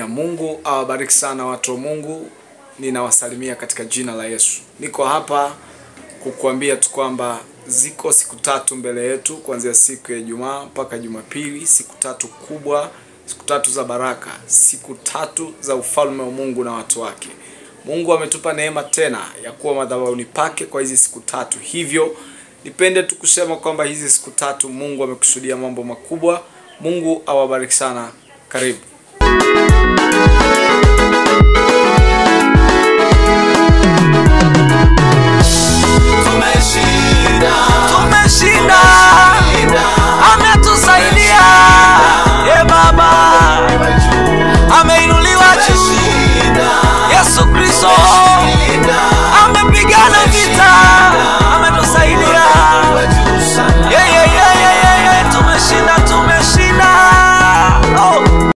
Mungu awabariki sana watu wa Mungu. Ninawasalimia katika jina la Yesu. Niko hapa kukuambia tu kwamba ziko siku tatu mbele yetu, kuanzia siku ya Ijumaa mpaka Jumapili, siku tatu kubwa, siku tatu za baraka, siku tatu za ufalme wa Mungu na watu wake. Mungu ametupa neema tena ya kuwa madhabahuni pake kwa hizi siku tatu. Hivyo nipende tu kusema kwamba hizi siku tatu Mungu amekusudia mambo makubwa. Mungu awabariki sana. Karibu. Tumeshinda, ametusaidia, Baba.